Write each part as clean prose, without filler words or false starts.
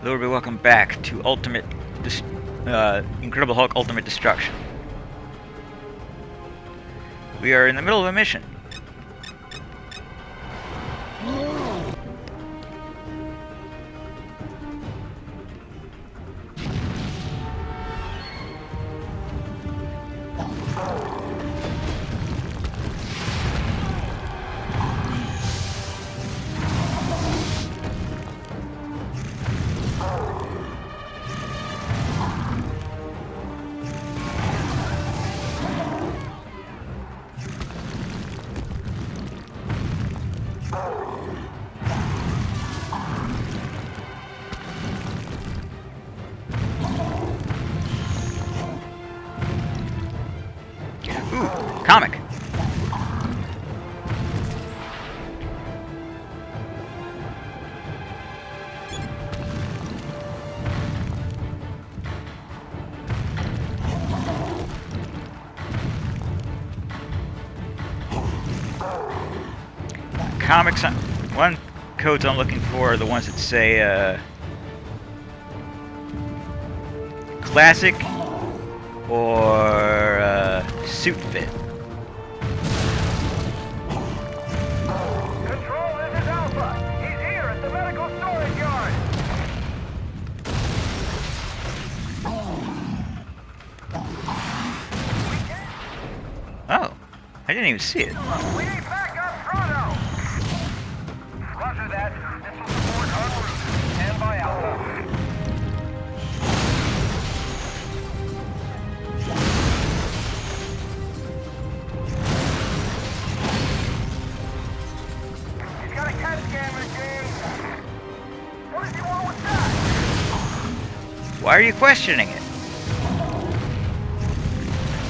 Lord, we welcome back to Incredible Hulk Ultimate Destruction. We are in the middle of a mission. Ooh, comic. Comics. One codes I'm looking for are the ones that say classic or suit fit. Control, this is Alpha. He's here at the medical storage yard. Oh, I didn't even see it. We need backup, Frodo. Roger that. Missile support en route. Stand by, Alpha. He's got a CAT scan machine. What does he want with that? Why are you questioning it?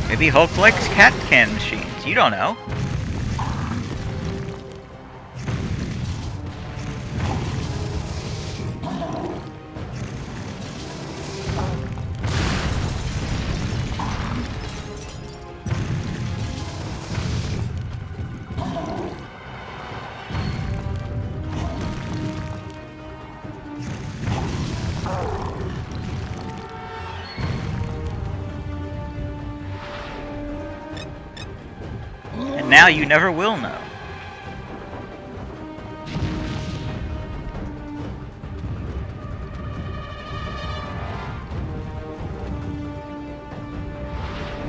Maybe Hulk likes CAT scan machines. You don't know. And now you never will know.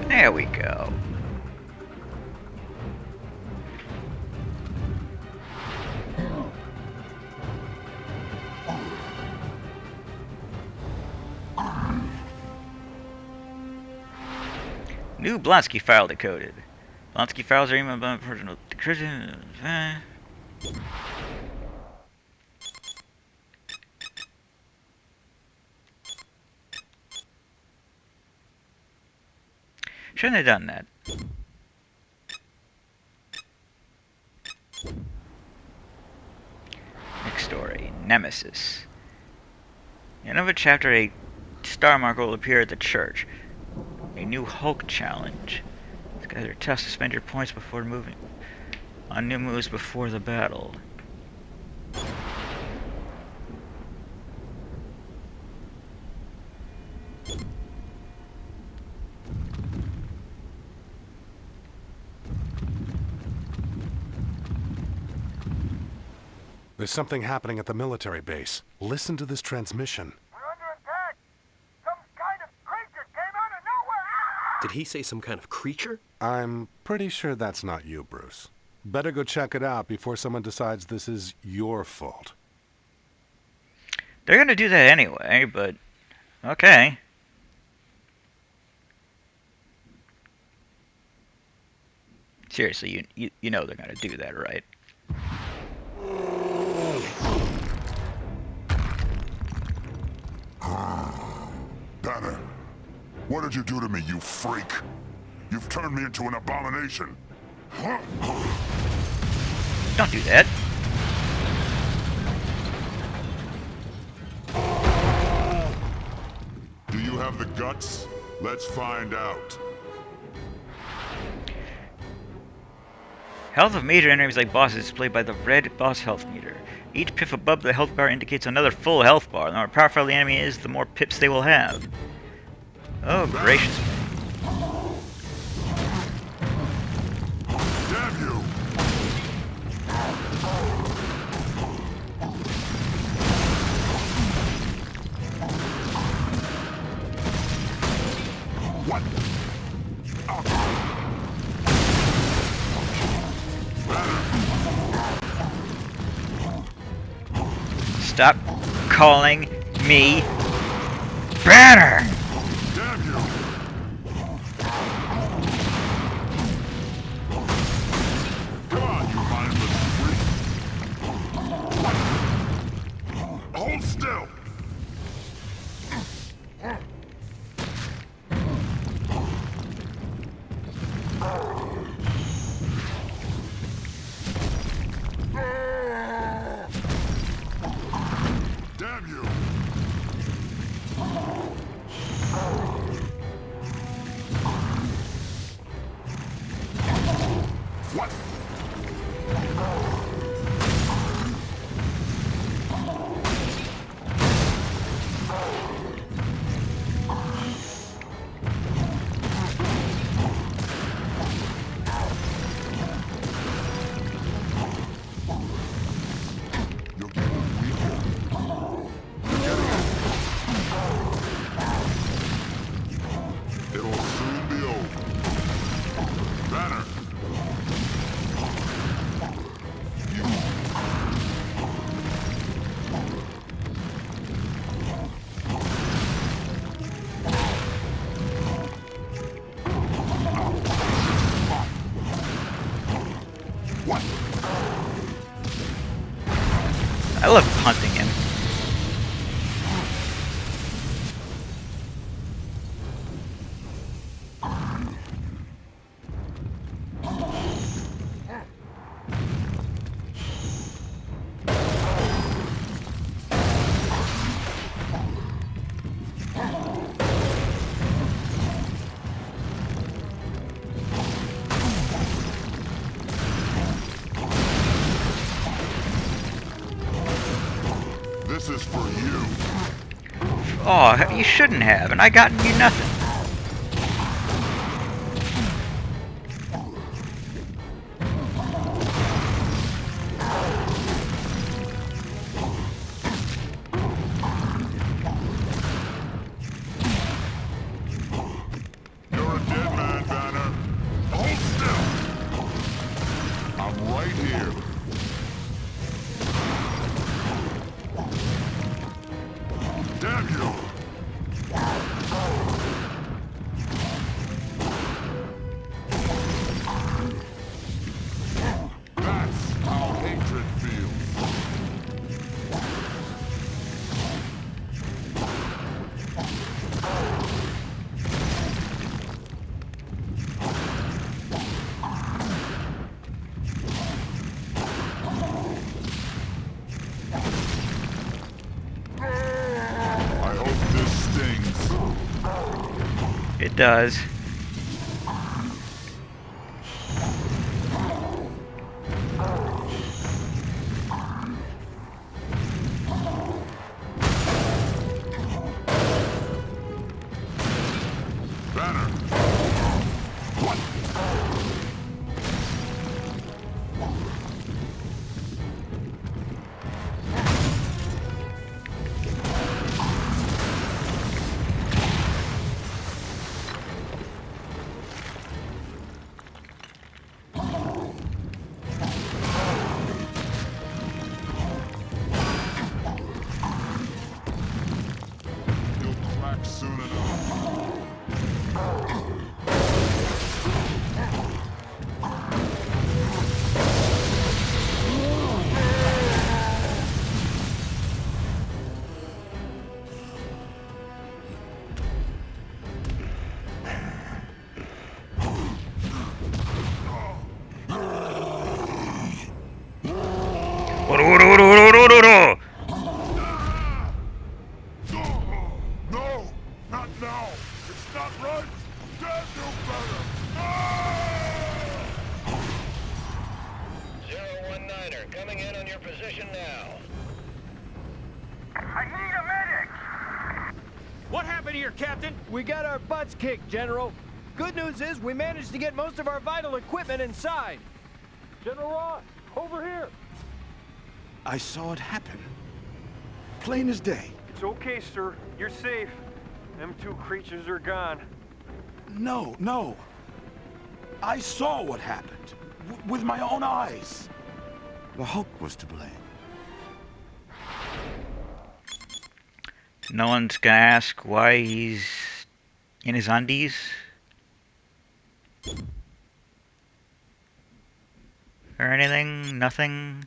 There we go. New Blonsky file decoded. Blonsky files are emailed by personal decryption. Shouldn't have done that. Next story, Nemesis. In another chapter, a star marker will appear at the church. A new Hulk challenge. These guys are tough to spend your points before moving on new moves before the battle. There's something happening at the military base. Listen to this transmission. We're under attack. Some kind of creature came out of nowhere. Ah! Did he say some kind of creature? I'm pretty sure that's not you, Bruce. Better go check it out before someone decides this is your fault. They're gonna do that anyway, but okay. Seriously, you know they're gonna do that, right? Banner, what did you do to me, you freak? You've turned me into an abomination. Don't do that. Do you have the guts? Let's find out. Health of major enemies like bosses is displayed by the red boss health meter. Each pip above the health bar indicates another full health bar. The more powerful the enemy is, the more pips they will have. Oh, gracious me. Damn you! What? Stop calling me Banner! Damn you! Come on, you mindless freak! Hold still! Damn you! What? You're getting weaker. It'll soon be over. Banner! What? I love punting him. This is for you. Oh, you shouldn't have, and I got you nothing. You're a dead man, Banner. Hold still. I'm right here. Damn you! That's how hatred feels. I hope this stings. It does. Banner! What? You'll crack soon enough. No! Not now! It's not right! Damn you, Banner! Ah! your position now. I need a medic! What happened here, Captain? We got our butts kicked, General. Good news is we managed to get most of our vital equipment inside. General Ross, over here. I saw it happen. Plain as day. It's okay, sir. You're safe. Them two creatures are gone. No. I saw what happened. With my own eyes. The Hulk was to blame. No one's gonna ask why he's in his undies? Or anything? Nothing?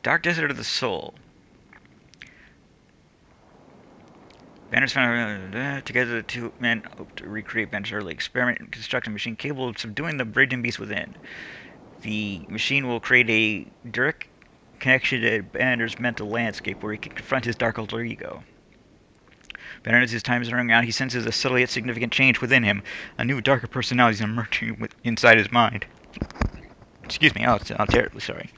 Dark Desert of the Soul. Banner's found together the two men hope to recreate Banner's early experiment and construct a machine capable of subduing the raging beast within. The machine will create a direct connection to Banner's mental landscape where he can confront his dark alter ego. Banner, as his time is running out, he senses a subtle yet significant change within him. A new, darker personality is emerging inside his mind. Excuse me, I'm terribly sorry.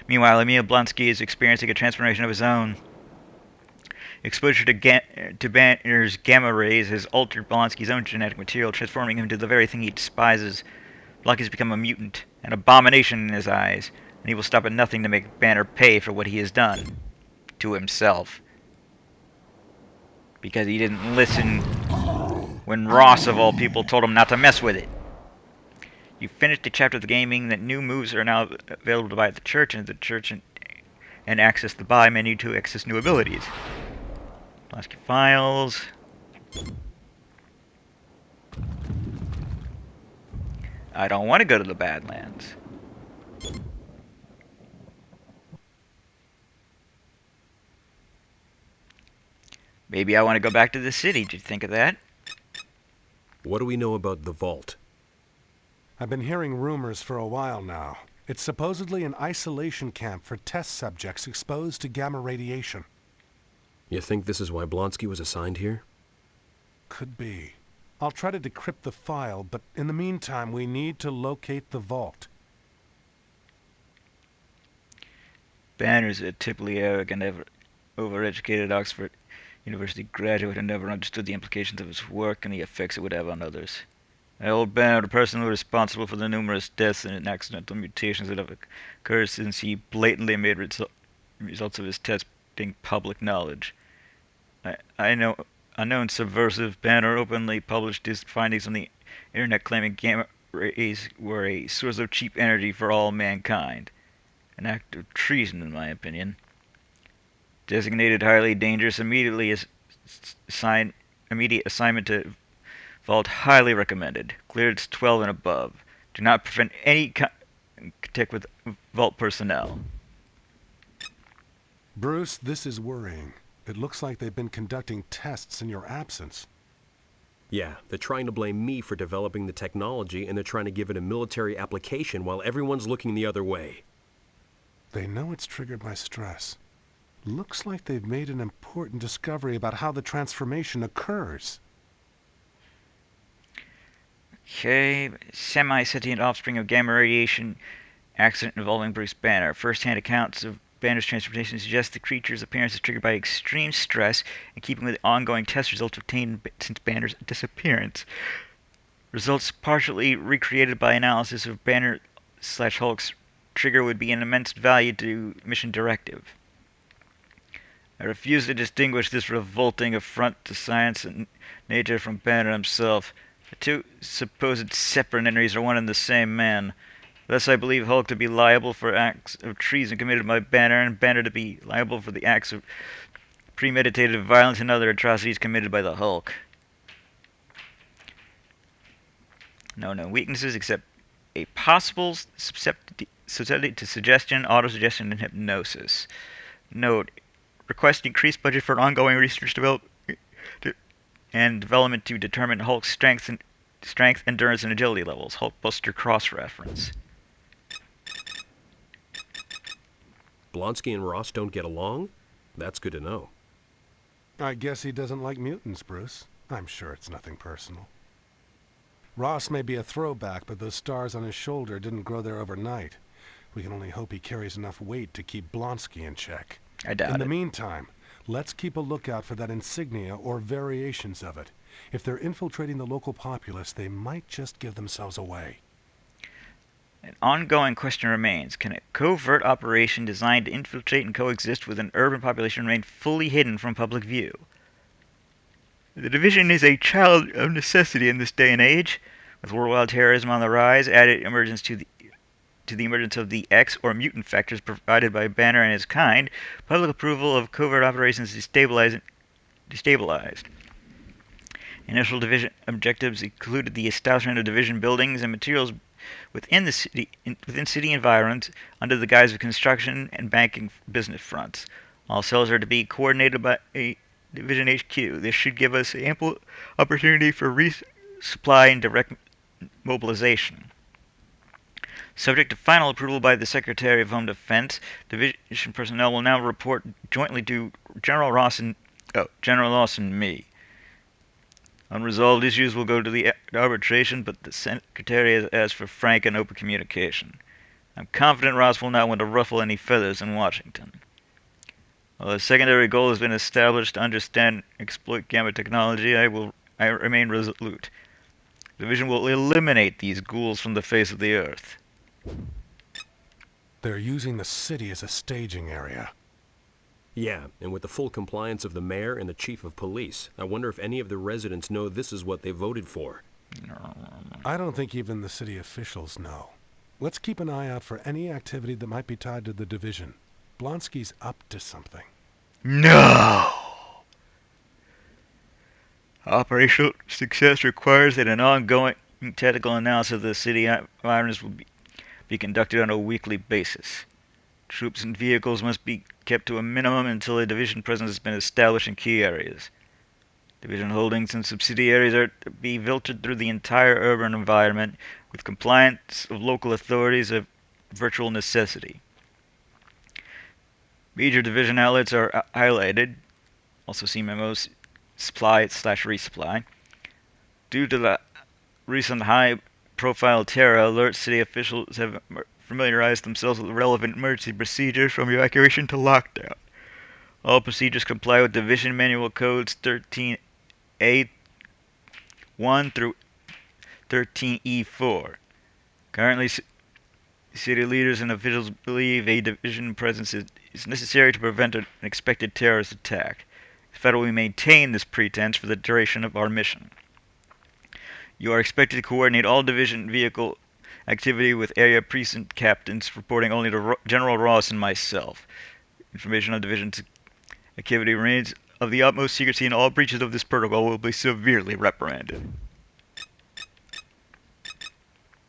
Meanwhile, Emil Blonsky is experiencing a transformation of his own. Exposure to Banner's gamma rays has altered Blonsky's own genetic material, transforming him into the very thing he despises. Blonsky has become a mutant, an abomination in his eyes, and he will stop at nothing to make Banner pay for what he has done. To himself. Because he didn't listen when Ross, of all people, told him not to mess with it. You finished a chapter of the game, meaning that new moves are now available to buy at the church, and access the buy menu to access new abilities. Blonsky files. I don't want to go to the Badlands. Maybe I want to go back to the city. Did you think of that? What do we know about the vault? I've been hearing rumors for a while now. It's supposedly an isolation camp for test subjects exposed to gamma radiation. You think this is why Blonsky was assigned here? Could be. I'll try to decrypt the file, but in the meantime, we need to locate the vault. Banner's a typically arrogant, overeducated Oxford University graduate who never understood the implications of his work and the effects it would have on others. I hold Banner the person responsible for the numerous deaths and accidental mutations that have occurred since he blatantly made results of his testing public knowledge. I know unknown subversive Banner openly published his findings on the internet, claiming gamma rays were a source of cheap energy for all mankind. An act of treason, in my opinion. Designated highly dangerous, immediate assignment to Vault highly recommended. Clearance 12 and above. Do not prevent any contact with Vault personnel. Bruce, this is worrying. It looks like they've been conducting tests in your absence. Yeah, they're trying to blame me for developing the technology, and they're trying to give it a military application while everyone's looking the other way. They know it's triggered by stress. Looks like they've made an important discovery about how the transformation occurs. Okay, semi-sentient offspring of gamma radiation accident involving Bruce Banner. First-hand accounts of Banner's transformation suggest the creature's appearance is triggered by extreme stress in keeping with the ongoing test results obtained since Banner's disappearance. Results partially recreated by analysis of Banner/Hulk's trigger would be an immense value to mission directive. I refuse to distinguish this revolting affront to science and nature from Banner himself. The two supposed separate entities are one and the same man. Thus I believe Hulk to be liable for acts of treason committed by Banner, and Banner to be liable for the acts of premeditated violence and other atrocities committed by the Hulk. No known weaknesses except a possible susceptibility to suggestion, autosuggestion, and hypnosis. Note, request increased budget for ongoing research and development to determine Hulk's strength, endurance, and agility levels. Hulkbuster cross-reference. Blonsky and Ross don't get along? That's good to know. I guess he doesn't like mutants, Bruce. I'm sure it's nothing personal. Ross may be a throwback, but those stars on his shoulder didn't grow there overnight. We can only hope he carries enough weight to keep Blonsky in check. I doubt In the it. meantime, let's keep a lookout for that insignia or variations of it. If they're infiltrating the local populace, they might just give themselves away. An ongoing question remains. Can a covert operation designed to infiltrate and coexist with an urban population remain fully hidden from public view? The Division is a child of necessity in this day and age. With worldwide terrorism on the rise, added emergence to the emergence of the X or mutant factors provided by Banner and his kind, public approval of covert operations destabilized. Initial Division objectives included the establishment of Division buildings and materials within city environs under the guise of construction and banking business fronts. All cells are to be coordinated by a Division HQ. This should give us ample opportunity for resupply and direct mobilization. Subject to final approval by the Secretary of Home Defense, Division personnel will now report jointly to General Ross and me. Unresolved issues will go to the arbitration, but the Secretary has asked for frank and open communication. I'm confident Ross will not want to ruffle any feathers in Washington. While a secondary goal has been established to understand and exploit gamma technology, I remain resolute. The Division will eliminate these ghouls from the face of the earth. They're using the city as a staging area. Yeah, and with the full compliance of the mayor and the chief of police, I wonder if any of the residents know this is what they voted for. I don't think even the city officials know. Let's keep an eye out for any activity that might be tied to the Division. Blonsky's up to something. No! Operational success requires that an ongoing technical analysis of the city environs will be conducted on a weekly basis. Troops and vehicles must be kept to a minimum until a Division presence has been established in key areas. Division holdings and subsidiaries are to be filtered through the entire urban environment, with compliance of local authorities a virtual necessity. Major Division outlets are highlighted. Also see memos, supply/resupply. Due to the recent high-profile terror alerts, city officials have familiarized themselves with relevant emergency procedures from evacuation to lockdown. All procedures comply with Division Manual Codes 13A1 through 13E4. Currently, city leaders and officials believe a Division presence is necessary to prevent an expected terrorist attack. Federally maintain this pretense for the duration of our mission. You are expected to coordinate all Division vehicle activity with area precinct captains, reporting only to General Ross and myself. Information on Division activity remains of the utmost secrecy, and all breaches of this protocol will be severely reprimanded.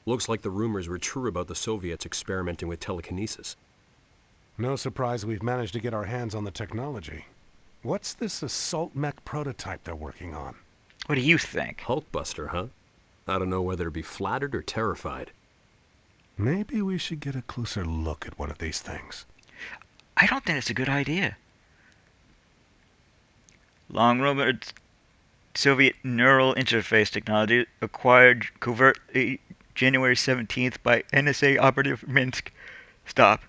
Looks like the rumors were true about the Soviets experimenting with telekinesis. No surprise we've managed to get our hands on the technology. What's this assault mech prototype they're working on? What do you think? Hulkbuster, huh? I don't know whether to be flattered or terrified. Maybe we should get a closer look at one of these things. I don't think it's a good idea. Long-rumored Soviet neural interface technology acquired covertly January 17th by NSA operative Minsk. Stop.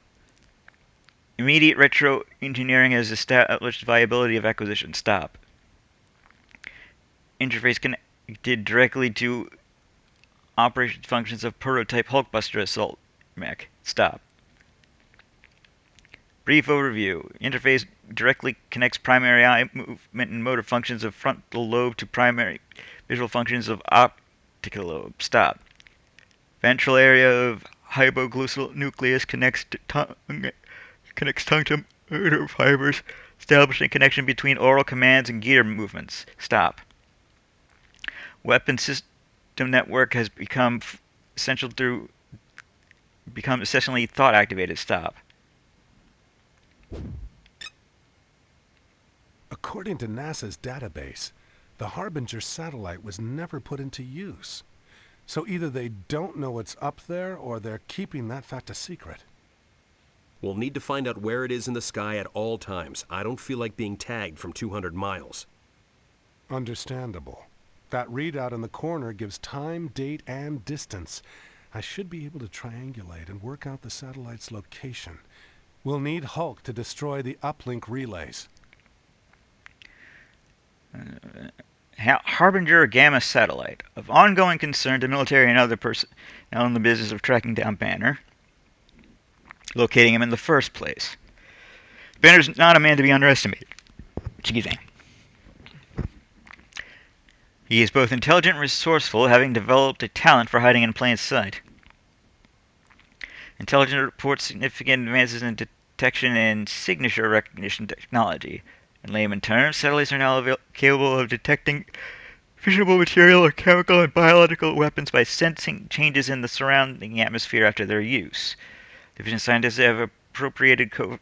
Immediate retro engineering has established viability of acquisition. Stop. Interface connected directly to operation functions of prototype Hulkbuster assault mech. Stop. Brief overview. Interface directly connects primary eye movement and motor functions of frontal lobe to primary visual functions of optical lobe. Stop. Ventral area of hypoglossal nucleus connects tongue to motor fibers, establishing a connection between oral commands and gear movements. Stop. Weapon system network has become essentially thought activated. Stop. According to NASA's database, the Harbinger satellite was never put into use. So either they don't know what's up there, or they're keeping that fact a secret. We'll need to find out where it is in the sky at all times. I don't feel like being tagged from 200 miles. Understandable. That readout in the corner gives time, date, and distance. I should be able to triangulate and work out the satellite's location. We'll need Hulk to destroy the uplink relays. Harbinger Gamma satellite. Of ongoing concern to military and other personnel in the business of tracking down Banner, locating him in the first place. Banner's not a man to be underestimated. Excuse me. He is both intelligent and resourceful, having developed a talent for hiding in plain sight. Intelligence reports significant advances in detection and signature recognition technology. In layman terms, satellites are now capable of detecting fissionable material or chemical and biological weapons by sensing changes in the surrounding atmosphere after their use. Division scientists have appropriated covert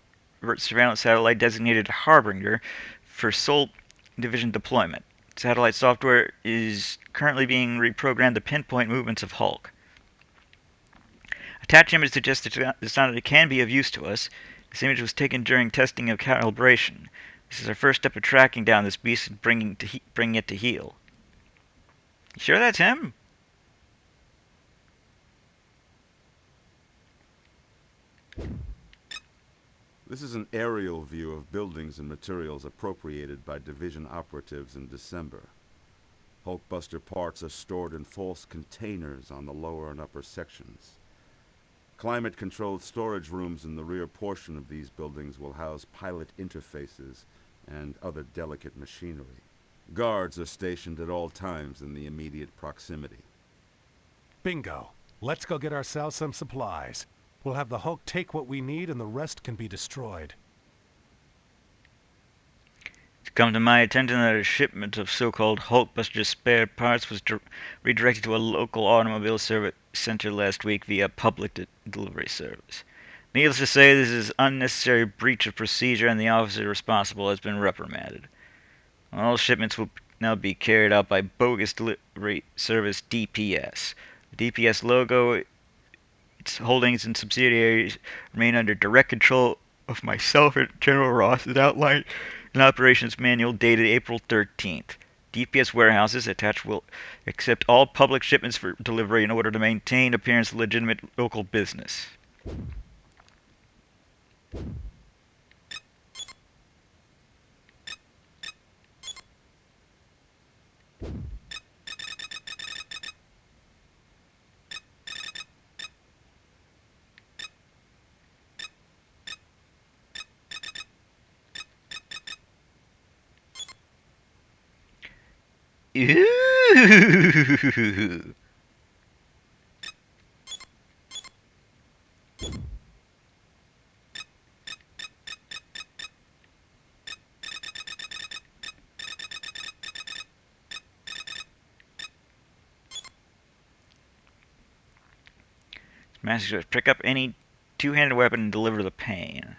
surveillance satellite designated Harbinger for sole division deployment. Satellite software is currently being reprogrammed to pinpoint movements of Hulk. Attached image suggests that the sound can be of use to us. This image was taken during testing of calibration. This is our first step of tracking down this beast and bringing it to heel. You sure that's him? This is an aerial view of buildings and materials appropriated by Division operatives in December. Hulkbuster parts are stored in false containers on the lower and upper sections. Climate-controlled storage rooms in the rear portion of these buildings will house pilot interfaces and other delicate machinery. Guards are stationed at all times in the immediate proximity. Bingo. Let's go get ourselves some supplies. We'll have the Hulk take what we need and the rest can be destroyed. It's come to my attention that a shipment of so-called Hulkbuster spare parts was redirected to a local automobile service center last week via public delivery service. Needless to say, this is unnecessary breach of procedure and the officer responsible has been reprimanded. All shipments will now be carried out by bogus delivery service DPS. The DPS logo, its holdings and subsidiaries remain under direct control of myself and General Ross as outlined in Operations Manual dated April 13th. DPS warehouses attached will accept all public shipments for delivery in order to maintain appearance of legitimate local business. Ooh. Message says, pick up any two-handed weapon and deliver the pain.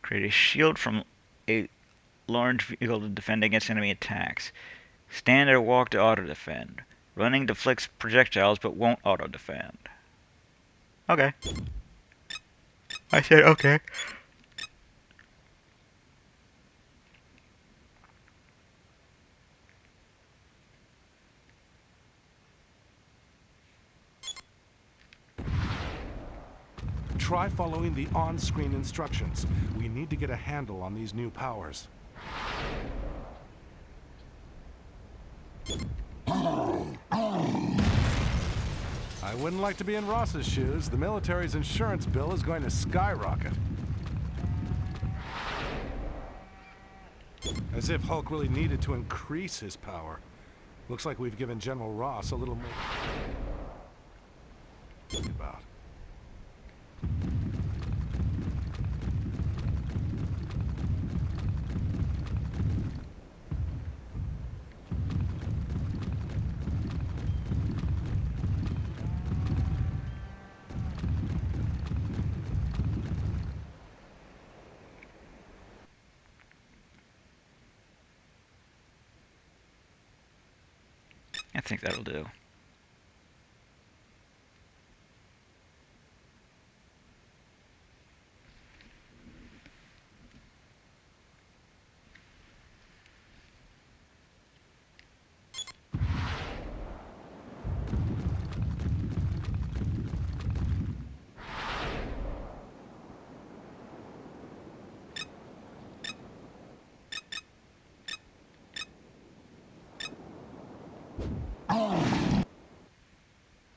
Create a shield from a large vehicle to defend against enemy attacks. Stand or walk to auto-defend. Running deflects projectiles but won't auto-defend. Okay. I said okay. Try following the on-screen instructions. We need to get a handle on these new powers. I wouldn't like to be in Ross's shoes. The military's insurance bill is going to skyrocket. As if Hulk really needed to increase his power. Looks like we've given General Ross a little more to think about. think that'll do.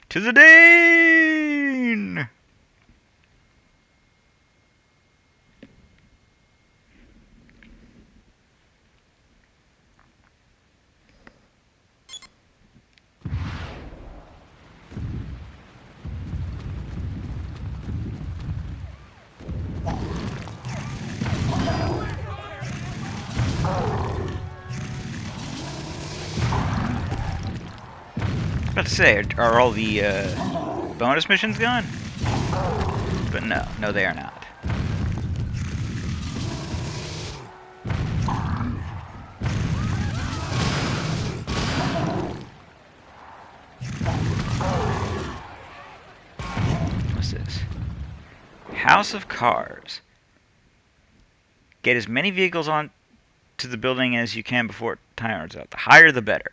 To the Dean! About to say, are all the bonus missions gone? But no, they are not. What's this? House of Cars. Get as many vehicles on to the building as you can before time runs out. The higher, the better.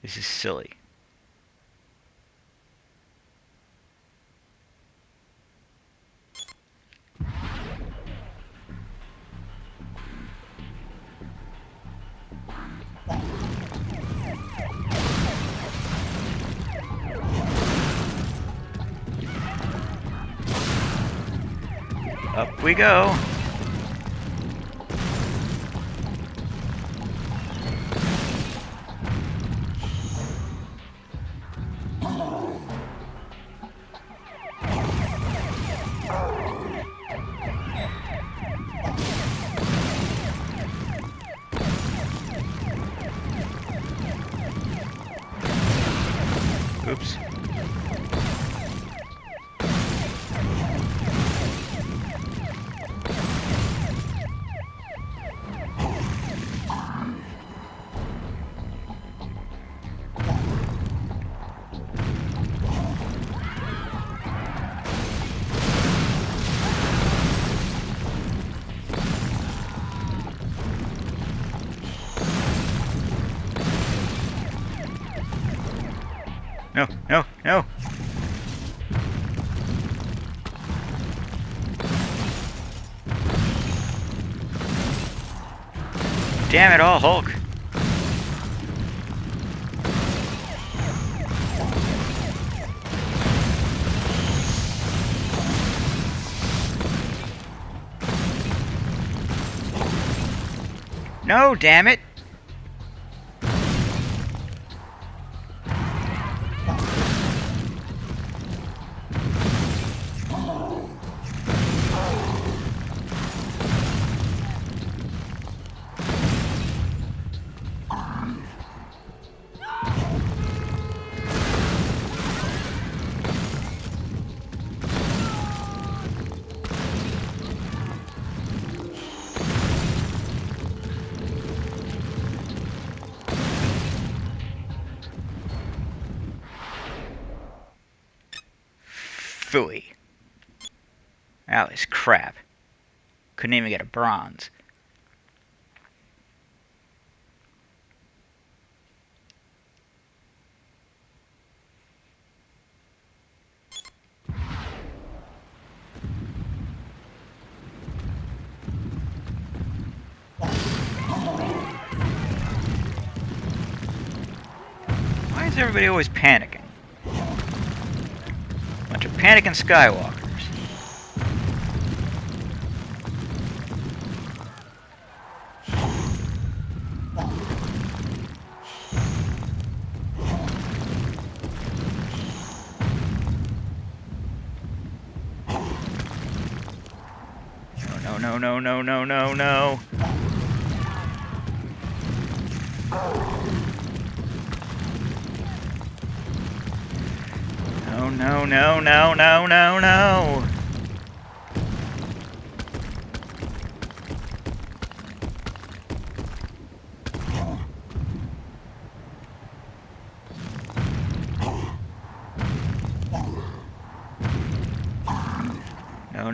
This is silly. Up we go. Oops. No, no, no! Damn it all, Hulk! No, damn it! Phooey. That was crap. Couldn't even get a bronze. Why is everybody always panicking? Bunch of panicking Skywalkers. No, no, no, no, no, no, no. No, no, no, no, no, no, no.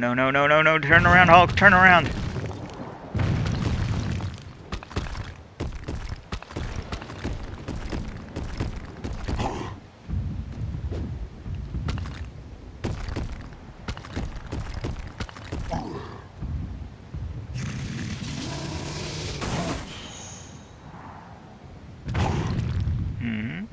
no, no, no, no, no. Turn around, Hulk. Turn around. Hmm.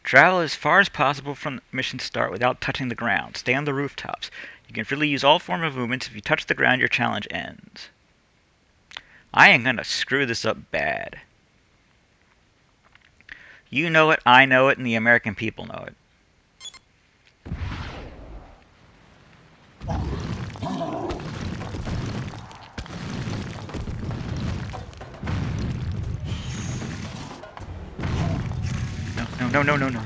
Travel as far as possible from the mission start without touching the ground. Stay on the rooftops. You can freely use all form of movements. If you touch the ground, your challenge ends. I ain't gonna screw this up bad. You know it, I know it, and the American people know it. No, no, no, no, no.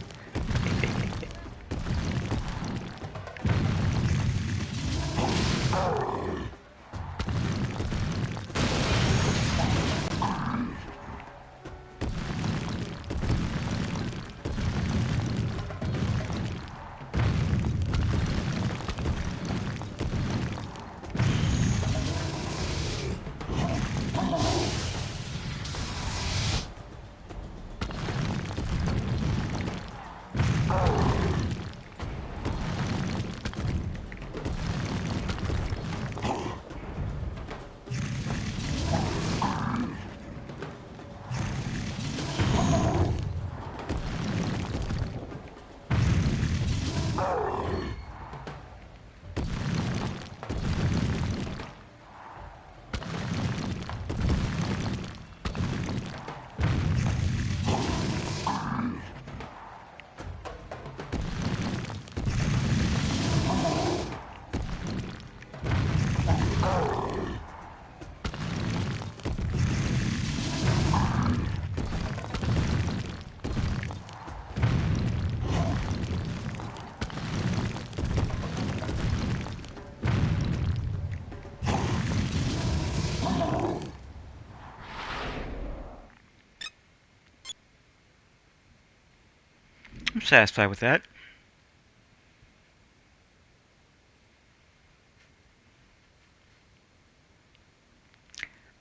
I'm satisfied with that.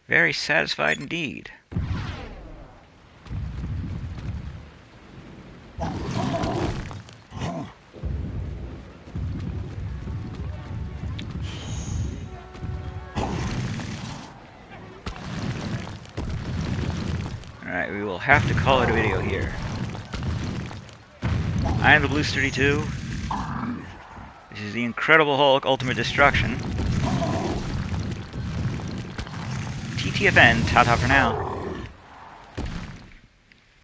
Very satisfied indeed. Alright, we will have to call it a video here. I am the Blue 32. This is the Incredible Hulk Ultimate Destruction. TTFN, ta-ta for now.